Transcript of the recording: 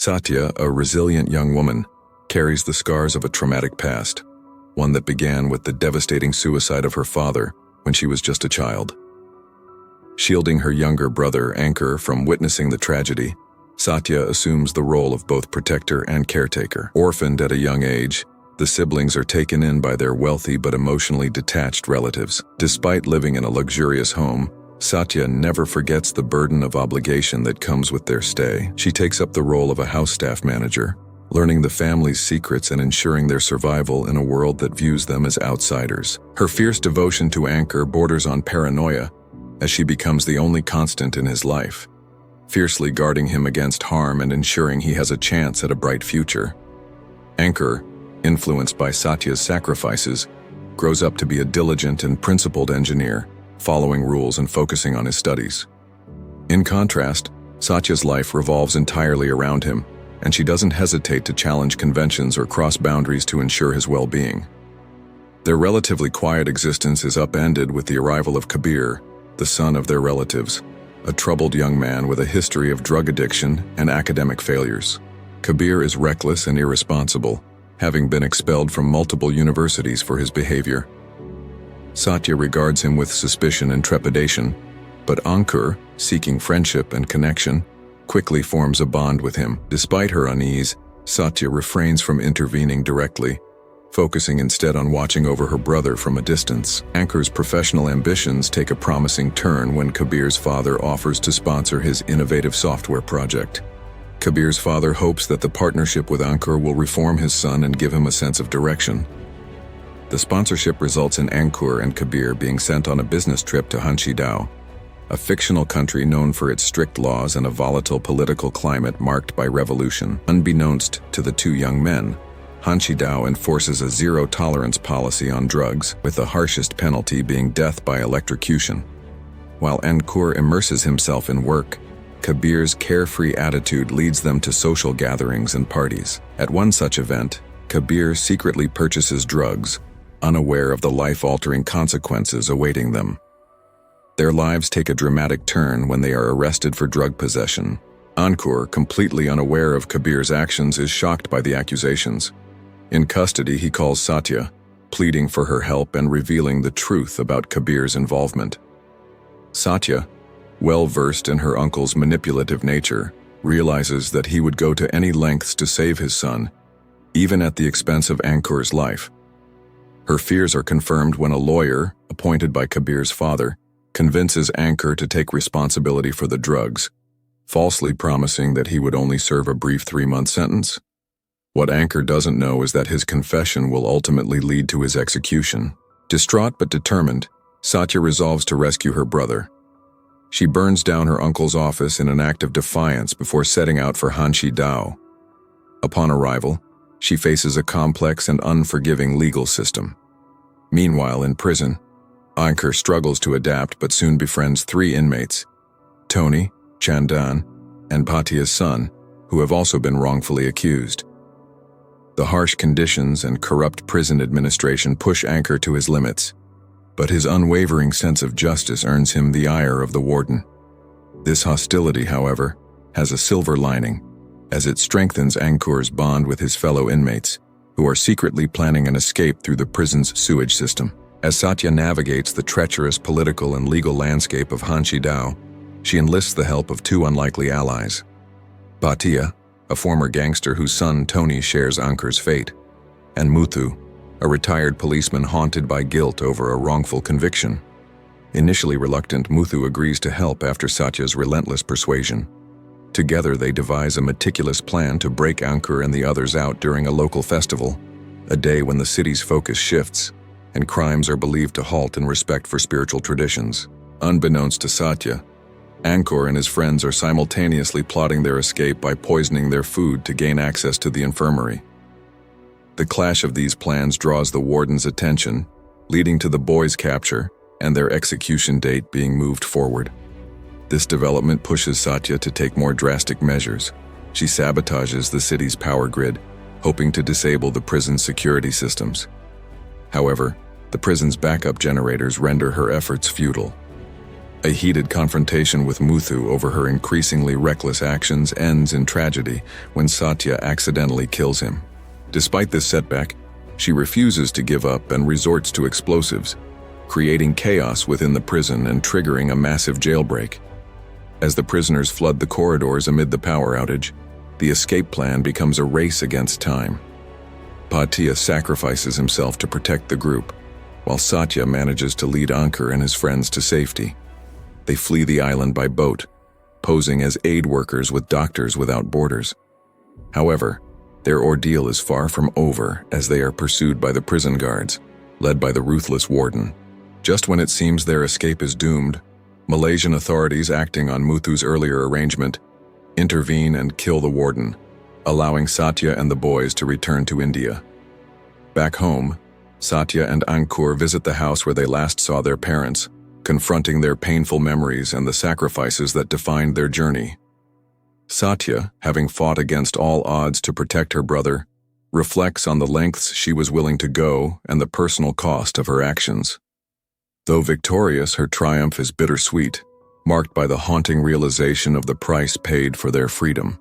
Satya, a resilient young woman, carries the scars of a traumatic past, one that began with the devastating suicide of her father when she was just a child. Shielding her younger brother, Ankur, from witnessing the tragedy, Satya assumes the role of both protector and caretaker. Orphaned at a young age, the siblings are taken in by their wealthy but emotionally detached relatives. Despite living in a luxurious home, Satya never forgets the burden of obligation that comes with their stay. She takes up the role of a house staff manager, learning the family's secrets and ensuring their survival in a world that views them as outsiders. Her fierce devotion to Ankur borders on paranoia, as she becomes the only constant in his life, fiercely guarding him against harm and ensuring he has a chance at a bright future. Ankur, influenced by Satya's sacrifices, grows up to be a diligent and principled engineer, following rules and focusing on his studies. In contrast, Satya's life revolves entirely around him, and she doesn't hesitate to challenge conventions or cross boundaries to ensure his well-being. Their relatively quiet existence is upended with the arrival of Kabir, the son of their relatives, a troubled young man with a history of drug addiction and academic failures. Kabir is reckless and irresponsible, having been expelled from multiple universities for his behavior. Satya regards him with suspicion and trepidation, but Ankur, seeking friendship and connection, quickly forms a bond with him. Despite her unease, Satya refrains from intervening directly, focusing instead on watching over her brother from a distance. Ankur's professional ambitions take a promising turn when Kabir's father offers to sponsor his innovative software project. Kabir's father hopes that the partnership with Ankur will reform his son and give him a sense of direction. The sponsorship results in Ankur and Kabir being sent on a business trip to Hanshidao, a fictional country known for its strict laws and a volatile political climate marked by revolution. Unbeknownst to the two young men, Hanshidao enforces a zero-tolerance policy on drugs, with the harshest penalty being death by electrocution. While Ankur immerses himself in work, Kabir's carefree attitude leads them to social gatherings and parties. At one such event, Kabir secretly purchases drugs, unaware of the life-altering consequences awaiting them. Their lives take a dramatic turn when they are arrested for drug possession. Ankur, completely unaware of Kabir's actions, is shocked by the accusations. In custody, he calls Satya, pleading for her help and revealing the truth about Kabir's involvement. Satya, well-versed in her uncle's manipulative nature, realizes that he would go to any lengths to save his son, even at the expense of Ankur's life. Her fears are confirmed when a lawyer, appointed by Kabir's father, convinces Ankur to take responsibility for the drugs, falsely promising that he would only serve a brief 3-month sentence. What Ankur doesn't know is that his confession will ultimately lead to his execution. Distraught but determined, Satya resolves to rescue her brother. She burns down her uncle's office in an act of defiance before setting out for Hanshidao. Upon arrival, she faces a complex and unforgiving legal system. Meanwhile, in prison, Ankur struggles to adapt but soon befriends 3 inmates, Tony, Chandan, and Bhatia's son, who have also been wrongfully accused. The harsh conditions and corrupt prison administration push Ankur to his limits, but his unwavering sense of justice earns him the ire of the warden. This hostility, however, has a silver lining, as it strengthens Ankur's bond with his fellow inmates, who are secretly planning an escape through the prison's sewage system. As Satya navigates the treacherous political and legal landscape of Hanshidao, she enlists the help of 2 unlikely allies. Bhatia, a former gangster whose son Tony shares Ankur's fate, and Muthu, a retired policeman haunted by guilt over a wrongful conviction. Initially reluctant, Muthu agrees to help after Satya's relentless persuasion. Together they devise a meticulous plan to break Ankur and the others out during a local festival, a day when the city's focus shifts, and crimes are believed to halt in respect for spiritual traditions. Unbeknownst to Satya, Ankur and his friends are simultaneously plotting their escape by poisoning their food to gain access to the infirmary. The clash of these plans draws the warden's attention, leading to the boys' capture and their execution date being moved forward. This development pushes Satya to take more drastic measures. She sabotages the city's power grid, hoping to disable the prison's security systems. However, the prison's backup generators render her efforts futile. A heated confrontation with Muthu over her increasingly reckless actions ends in tragedy when Satya accidentally kills him. Despite this setback, she refuses to give up and resorts to explosives, creating chaos within the prison and triggering a massive jailbreak. As the prisoners flood the corridors amid the power outage, the escape plan becomes a race against time. Bhatia sacrifices himself to protect the group, while Satya manages to lead Ankur and his friends to safety. They flee the island by boat, posing as aid workers with Doctors Without Borders. However, their ordeal is far from over as they are pursued by the prison guards, led by the ruthless warden. Just when it seems their escape is doomed, Malaysian authorities, acting on Muthu's earlier arrangement, intervene and kill the warden, allowing Satya and the boys to return to India. Back home, Satya and Ankur visit the house where they last saw their parents, confronting their painful memories and the sacrifices that defined their journey. Satya, having fought against all odds to protect her brother, reflects on the lengths she was willing to go and the personal cost of her actions. Though victorious, her triumph is bittersweet, marked by the haunting realization of the price paid for their freedom.